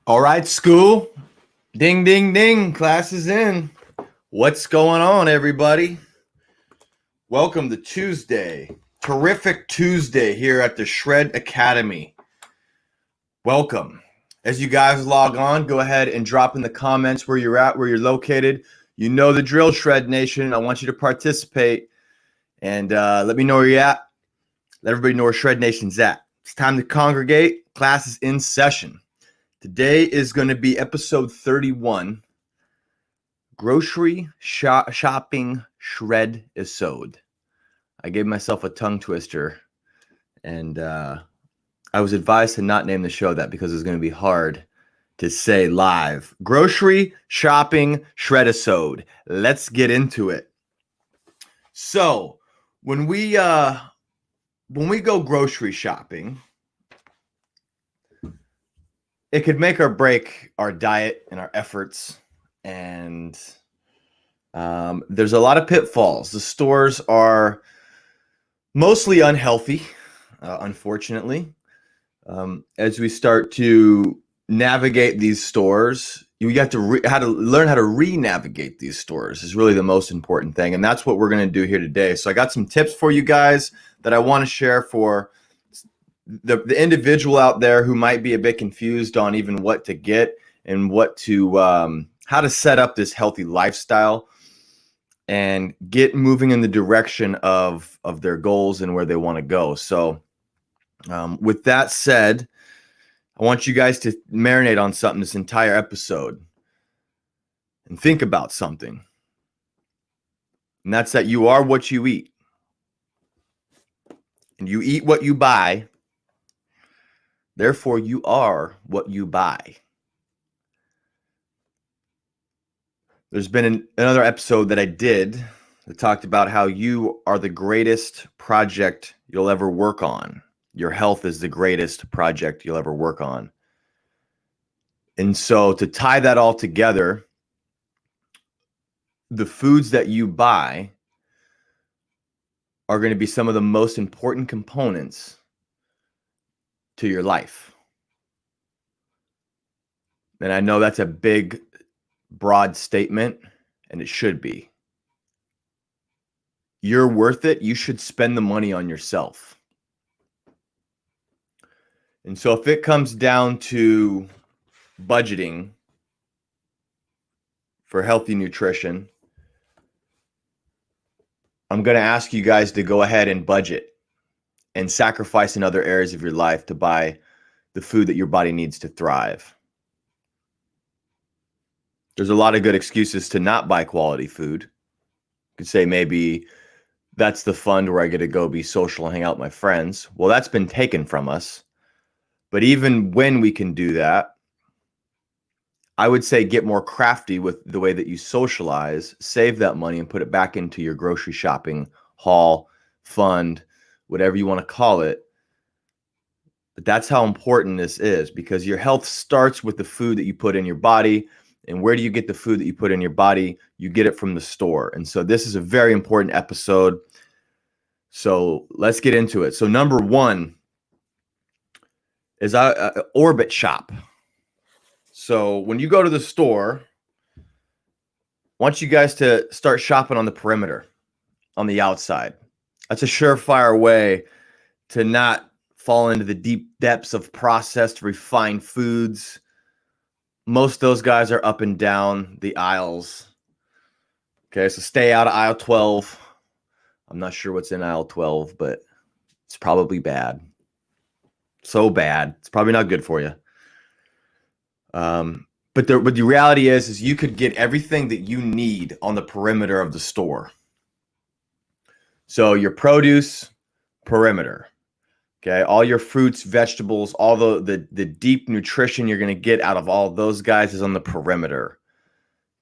All right, school. Ding, ding, ding. Class is in. What's going on, everybody? Welcome to Tuesday. Terrific Tuesday here at the Shred Academy. Welcome. As you guys log on, go ahead and drop in the comments where you're at, where you're located. You know the drill, Shred Nation. I want you to participate and let me know where you're at. Let everybody know where Shred Nation's at. It's time to congregate. Class is in session. Today is going to be episode 31, Grocery Shopping Shredisode. I gave myself a tongue twister, and I was advised to not name the show that because it's going to be hard to say live. Grocery Shopping Shredisode. Let's get into it. So, when we go grocery shopping, it could make or break our diet and our efforts. And there's a lot of pitfalls. The stores are mostly unhealthy, unfortunately. As we start to navigate these stores, you have to learn how to re-navigate these stores is really the most important thing. And that's what we're going to do here today. So I got some tips for you guys that I want to share for the individual out there who might be a bit confused on even what to get and what to how to set up this healthy lifestyle and get moving in the direction of their goals and where they want to go. So with that said, I want you guys to marinate on something this entire episode and think about something. And that's that you are what you eat. And you eat what you buy. Therefore, you are what you buy. There's been another episode that I did that talked about how you are the greatest project you'll ever work on. Your health is the greatest project you'll ever work on. And so to tie that all together, the foods that you buy are going to be some of the most important components to your life. And I know that's a big, broad statement, and it should be. You're worth it. You should spend the money on yourself. And so if it comes down to budgeting for healthy nutrition, I'm going to ask you guys to go ahead and budget and sacrifice in other areas of your life to buy the food that your body needs to thrive. There's a lot of good excuses to not buy quality food. You could say maybe that's the fund where I get to go be social and hang out with my friends. Well, that's been taken from us. But even when we can do that, I would say get more crafty with the way that you socialize, save that money and put it back into your grocery shopping haul, fund, whatever you want to call it. But that's how important this is, because your health starts with the food that you put in your body. And where do you get the food that you put in your body? You get it from the store. And so this is a very important episode. So let's get into it. So number one is orbit shop. So when you go to the store, I want you guys to start shopping on the perimeter, on the outside. That's a surefire way to not fall into the deep depths of processed, refined foods. Most of those guys are up and down the aisles. Okay, so stay out of aisle 12. I'm not sure what's in aisle 12, but it's probably bad. So bad. It's probably not good for you. But the reality is you could get everything that you need on the perimeter of the store. So your produce, perimeter. Okay, all your fruits, vegetables, all the deep nutrition you're going to get out of all those guys is on the perimeter.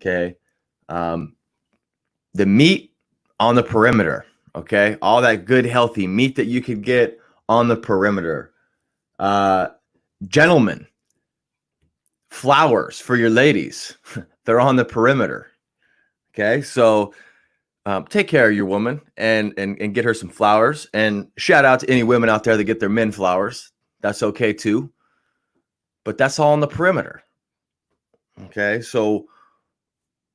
Okay, the meat on the perimeter. Okay, all that good healthy meat that you could get on the perimeter. Gentlemen, flowers for your ladies, they're on the perimeter. Okay, so take care of your woman and get her some flowers. And shout out to any women out there that get their men flowers. That's okay too. But that's all on the perimeter. Okay, so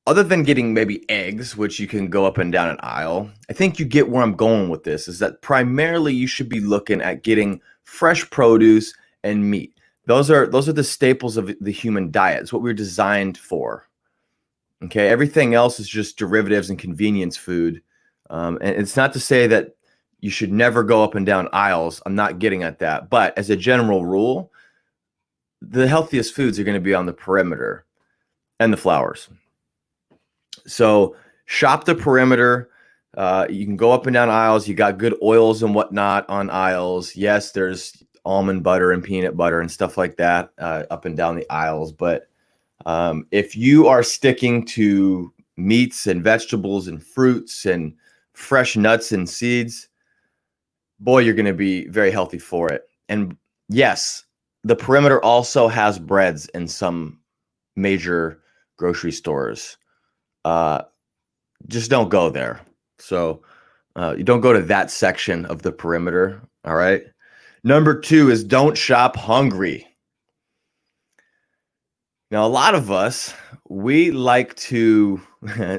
other than getting maybe eggs, which you can go up and down an aisle, I think you get where I'm going with this, is that primarily you should be looking at getting fresh produce and meat. Those are the staples of the human diet. It's what we're designed for. Okay, everything else is just derivatives and convenience food. And it's not to say that you should never go up and down aisles. I'm not getting at that. But as a general rule, the healthiest foods are going to be on the perimeter and the flowers. So shop the perimeter. You can go up and down aisles. You got good oils and whatnot on aisles. Yes, there's almond butter and peanut butter and stuff like that up and down the aisles. But if you are sticking to meats and vegetables and fruits and fresh nuts and seeds, boy, you're going to be very healthy for it. And yes, the perimeter also has breads in some major grocery stores. Just don't go there. So you don't go to that section of the perimeter. All right. Number 2 is don't shop hungry. Now, a lot of us, we like to,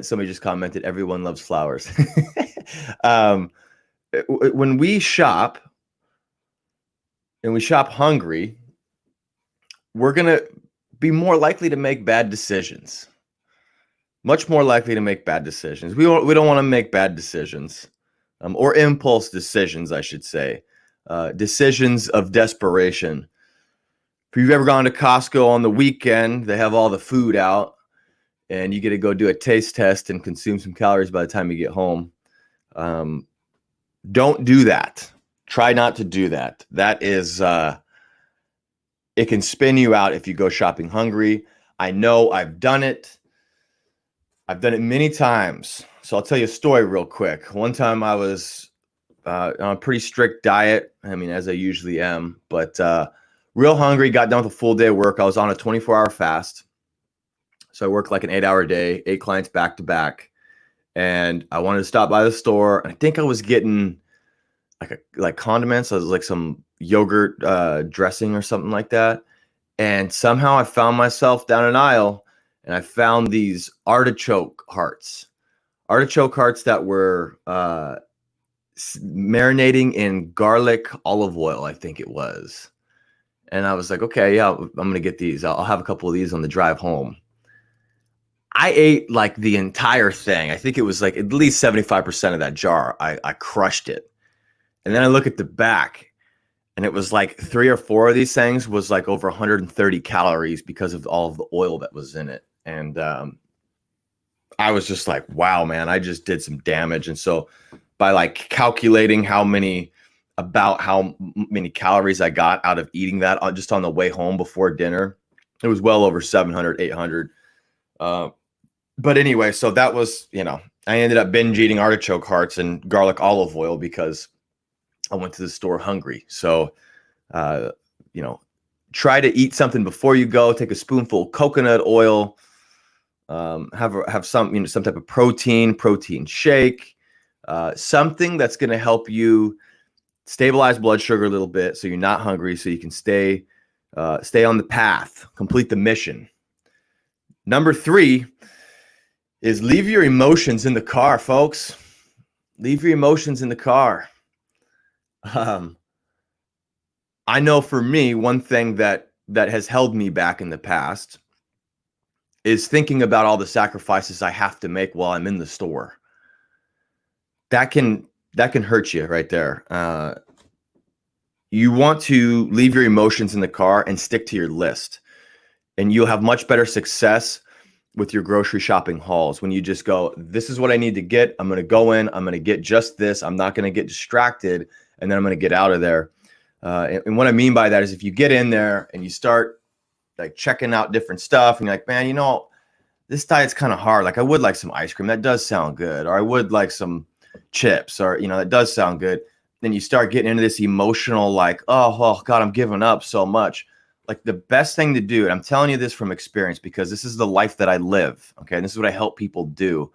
somebody just commented, everyone loves flowers. When we shop and we shop hungry, we're going to be more likely to make bad decisions. Much more likely to make bad decisions. We don't want to make bad decisions, or impulse decisions, I should say. Decisions of desperation. If you've ever gone to Costco on the weekend, they have all the food out, and you get to go do a taste test and consume some calories by the time you get home. Don't do that. Try not to do that. That is, it can spin you out if you go shopping hungry. I know I've done it. I've done it many times. So I'll tell you a story real quick. One time I was on a pretty strict diet. I mean, as I usually am, but real hungry, got done with a full day of work. I was on a 24-hour fast. So I worked like an 8-hour day, 8 clients back to back. And I wanted to stop by the store. And I think I was getting like condiments. I was like some yogurt dressing or something like that. And somehow I found myself down an aisle and I found these artichoke hearts that were marinating in garlic olive oil, I think it was. And I was like, okay, yeah, I'm going to get these. I'll have a couple of these on the drive home. I ate like the entire thing. I think it was like at least 75% of that jar. I crushed it. And then I look at the back and it was like 3 or 4 of these things was like over 130 calories because of all of the oil that was in it. And I was just like, wow, man, I just did some damage. And so by like calculating how many calories I got out of eating that just on the way home before dinner, it was well over 700, 800. But anyway, so that was, I ended up binge eating artichoke hearts and garlic olive oil because I went to the store hungry. So, try to eat something before you go. Take a spoonful of coconut oil. Have some type of protein shake. Something that's going to help you stabilize blood sugar a little bit, so you're not hungry, so you can stay on the path, complete the mission. Number 3 is leave your emotions in the car, folks. Leave your emotions in the car. I know for me, one thing that has held me back in the past is thinking about all the sacrifices I have to make while I'm in the store. That can hurt you right there. You want to leave your emotions in the car and stick to your list, and you'll have much better success with your grocery shopping hauls when you just go, this is what I need to get. I'm going to go in. I'm going to get just this. I'm not going to get distracted, and then I'm going to get out of there. And what I mean by that is if you get in there and you start like checking out different stuff and you're like, man, this diet's kind of hard. Like I would like some ice cream. That does sound good. Or I would like some chips, or, that does sound good. Then you start getting into this emotional, like, oh God, I'm giving up so much. Like the best thing to do, and I'm telling you this from experience because this is the life that I live. Okay. And this is what I help people do.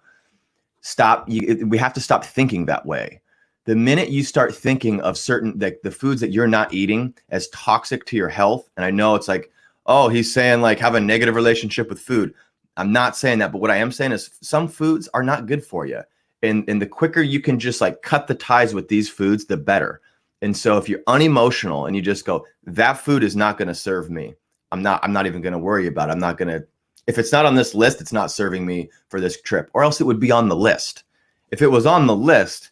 We have to stop thinking that way. The minute you start thinking of certain, like the foods that you're not eating as toxic to your health. And I know it's like, oh, he's saying like have a negative relationship with food. I'm not saying that, but what I am saying is some foods are not good for you. And the quicker you can just like cut the ties with these foods, the better. And so if you're unemotional and you just go, that food is not going to serve me. I'm not even going to worry about it. I'm not going to, if it's not on this list, it's not serving me for this trip, or else it would be on the list. If it was on the list,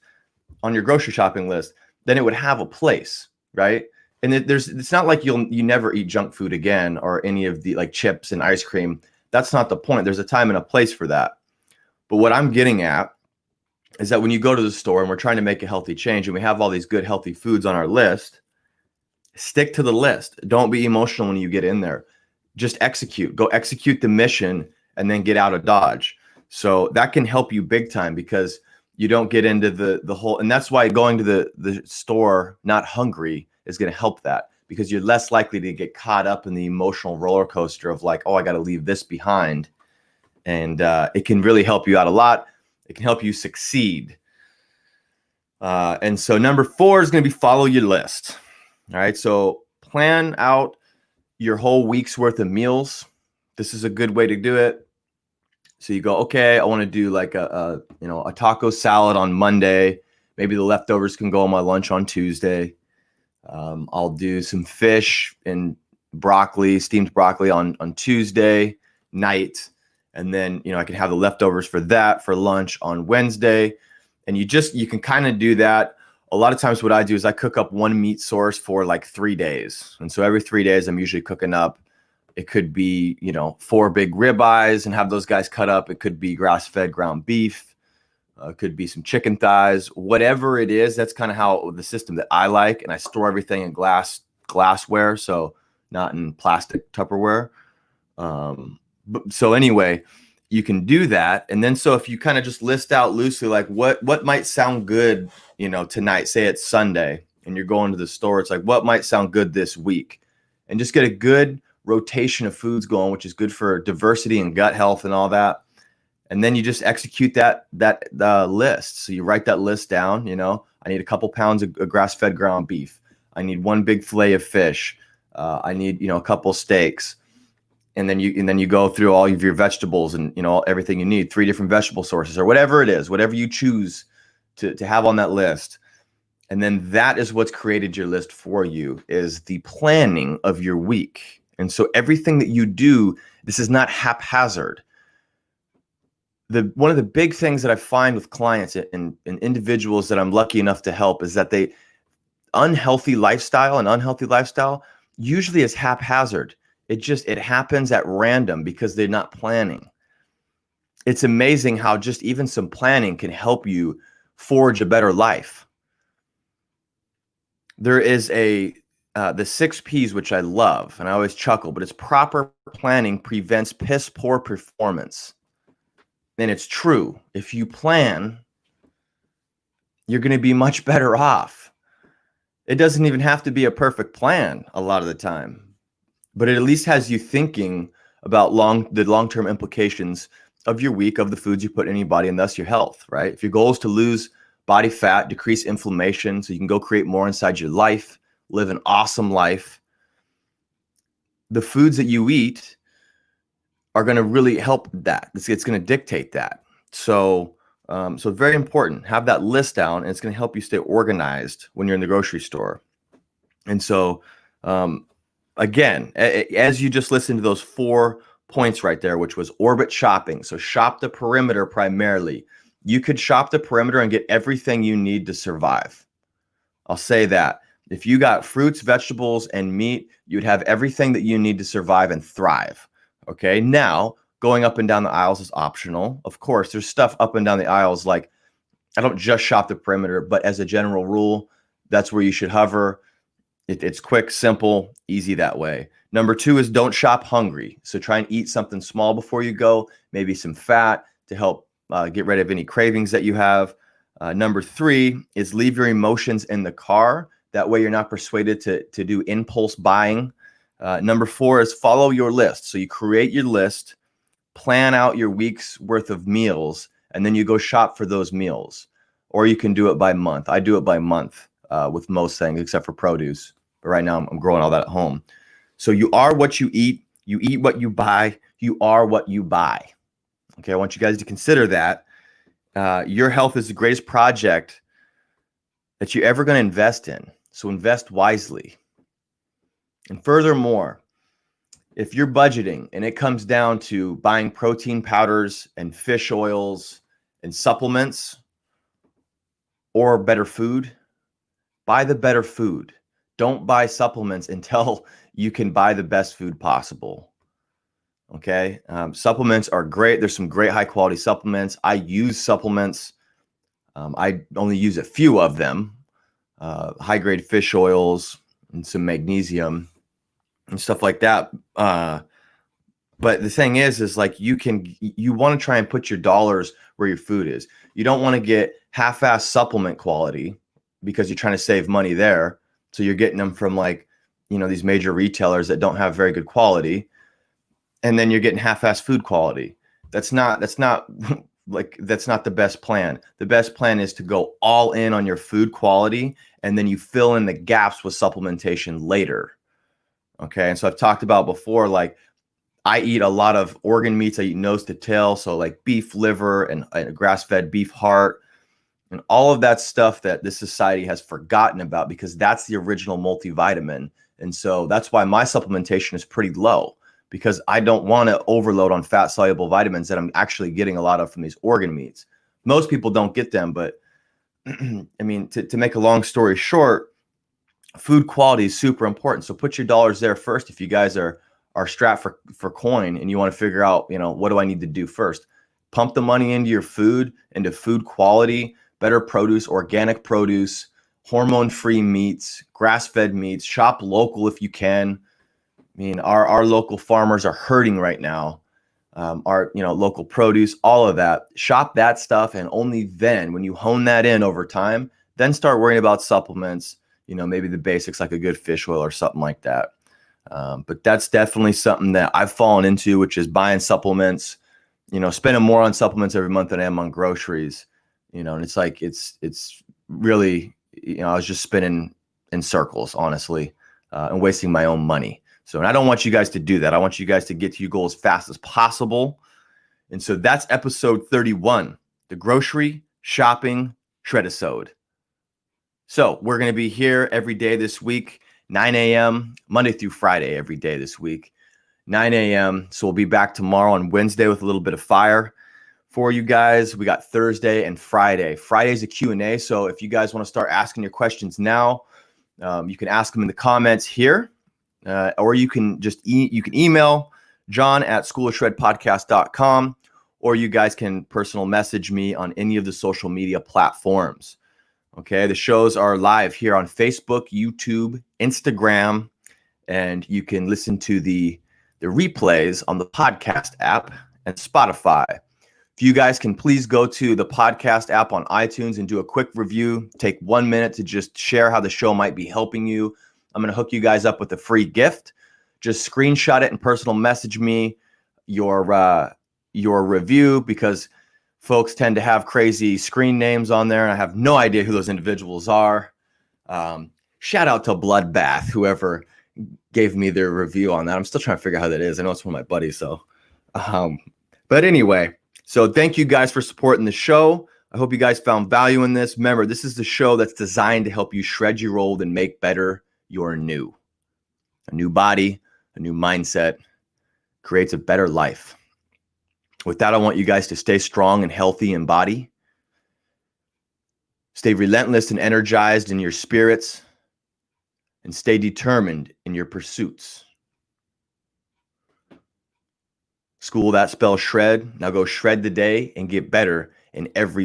on your grocery shopping list, then it would have a place, right? And it's not like you never eat junk food again or any of the like chips and ice cream. That's not the point. There's a time and a place for that. But what I'm getting at is that when you go to the store and we're trying to make a healthy change and we have all these good healthy foods on our list, stick to the list. Don't be emotional when you get in there. Just execute. Go execute the mission and then get out of Dodge. So that can help you big time because you don't get into the whole, and that's why going to the store not hungry is going to help that, because you're less likely to get caught up in the emotional roller coaster of like, oh, I got to leave this behind. And it can really help you out a lot. It can help you succeed. And so number 4 is going to be follow your list. All right. So plan out your whole week's worth of meals. This is a good way to do it. So you go, okay, I want to do like a taco salad on Monday. Maybe the leftovers can go on my lunch on Tuesday. I'll do some fish and broccoli, steamed broccoli on Tuesday night. And then, I can have the leftovers for that for lunch on Wednesday. And you can kind of do that. A lot of times what I do is I cook up one meat source for like 3 days. And so every 3 days I'm usually cooking up. It could be, 4 big ribeyes and have those guys cut up. It could be grass-fed ground beef. It could be some chicken thighs. Whatever it is, that's kind of how the system that I like. And I store everything in glassware, so not in plastic Tupperware. So anyway, you can do that. And then so if you kind of just list out loosely, like what might sound good, tonight, say it's Sunday and you're going to the store, it's like, what might sound good this week? And just get a good rotation of foods going, which is good for diversity and gut health and all that. And then you just execute that list. So you write that list down, I need a couple pounds of grass-fed ground beef. I need 1 big fillet of fish. I need, a couple steaks. And then you go through all of your vegetables and, everything you need, 3 different vegetable sources or whatever it is, whatever you choose to have on that list. And then that is what's created your list for you, is the planning of your week. And so everything that you do, this is not haphazard. One of the big things that I find with clients and individuals that I'm lucky enough to help is that unhealthy lifestyle usually is haphazard. It happens at random because they're not planning. It's amazing how just even some planning can help you forge a better life. There is the 6 P's, which I love, and I always chuckle, but it's proper planning prevents piss poor performance. And it's true. If you plan, you're going to be much better off. It doesn't even have to be a perfect plan a lot of the time, but it at least has you thinking about the long-term implications of your week, of the foods you put in your body, and thus your health, right? If your goal is to lose body fat, decrease inflammation, so you can go create more inside your life, live an awesome life, the foods that you eat are going to really help that. It's going to dictate that. So very important. Have that list down, and it's going to help you stay organized when you're in the grocery store. And so, again, as you just listened to those 4 points right there, which was orbit shopping. So shop the perimeter primarily. You could shop the perimeter and get everything you need to survive. I'll say that. If you got fruits, vegetables, and meat, you'd have everything that you need to survive and thrive. Okay, now going up and down the aisles is optional. Of course, there's stuff up and down the aisles like I don't just shop the perimeter, but as a general rule, that's where you should hover. It's quick, simple, easy that way. Number 2 is don't shop hungry. So try and eat something small before you go, maybe some fat to help get rid of any cravings that you have. Number 3 is leave your emotions in the car. That way you're not persuaded to do impulse buying. Number 4 is follow your list. So you create your list, plan out your week's worth of meals, and then you go shop for those meals. Or you can do it by month. I do it by month with most things except for produce. But right now I'm growing all that at home. So you are what you eat. You eat what you buy. You are what you buy. Okay, I want you guys to consider that. Your health is the greatest project that you're ever going to invest in. So invest wisely. And furthermore, if you're budgeting and it comes down to buying protein powders and fish oils and supplements or better food, buy the better food. Don't buy supplements until you can buy the best food possible. Okay. Supplements are great. There's some great high quality supplements. I use supplements. I only use a few of them, high grade fish oils and some magnesium and stuff like that. But the thing is like you want to try and put your dollars where your food is. You don't want to get half-ass supplement quality because you're trying to save money there. So you're getting them from like, these major retailers that don't have very good quality. And then you're getting half-ass food quality. That's not the best plan. The best plan is to go all in on your food quality, and then you fill in the gaps with supplementation later. Okay. And so I've talked about before, like I eat a lot of organ meats. I eat nose to tail. So like beef liver and grass-fed beef heart and all of that stuff that this society has forgotten about, because that's the original multivitamin. And so that's why my supplementation is pretty low, because I don't want to overload on fat soluble vitamins that I'm actually getting a lot of from these organ meats. Most people don't get them, but I mean, to make a long story short, food quality is super important. So put your dollars there first. If you guys are strapped for coin and you want to figure out, what do I need to do first? Pump the money into your food, into food quality, better produce, organic produce, hormone-free meats, grass-fed meats. Shop local if you can. I mean, our local farmers are hurting right now. Our local produce, all of that. Shop that stuff, and only then, when you hone that in over time, then start worrying about supplements. Maybe the basics like a good fish oil or something like that. But that's definitely something that I've fallen into, which is buying supplements. Spending more on supplements every month than I am on groceries. And it's like it's really I was just spinning in circles, honestly, and wasting my own money. So, and I don't want you guys to do that. I want you guys to get to your goal as fast as possible. And so that's episode 31, the grocery shopping Shredisode. So we're going to be here every day this week, 9 a.m., Monday through Friday, every day this week, 9 a.m. So we'll be back tomorrow on Wednesday with a little bit of fire for you guys. We got Thursday and Friday. Friday's a Q&A. So if you guys want to start asking your questions now, you can ask them in the comments here. Or you can just email john@schoolofshredpodcast.com, or you guys can personal message me on any of the social media platforms. Okay, the shows are live here on Facebook, YouTube, Instagram, and you can listen to the replays on the podcast app and Spotify. If you guys can please go to the podcast app on iTunes and do a quick review, take 1 minute to just share how the show might be helping you. I'm going to hook you guys up with a free gift. Just screenshot it and personal message me your review, because folks tend to have crazy screen names on there, and I have no idea who those individuals are. Shout out to Bloodbath, whoever gave me their review on that. I'm still trying to figure out how that is. I know it's one of my buddies. So, but anyway, so thank you guys for supporting the show. I hope you guys found value in this. Remember, this is the show that's designed to help you shred your old and make better your new. A new body, a new mindset creates a better life. With that, I want you guys to stay strong and healthy in body. Stay relentless and energized in your spirits. And stay determined in your pursuits. School that spells shred. Now go shred the day and get better in every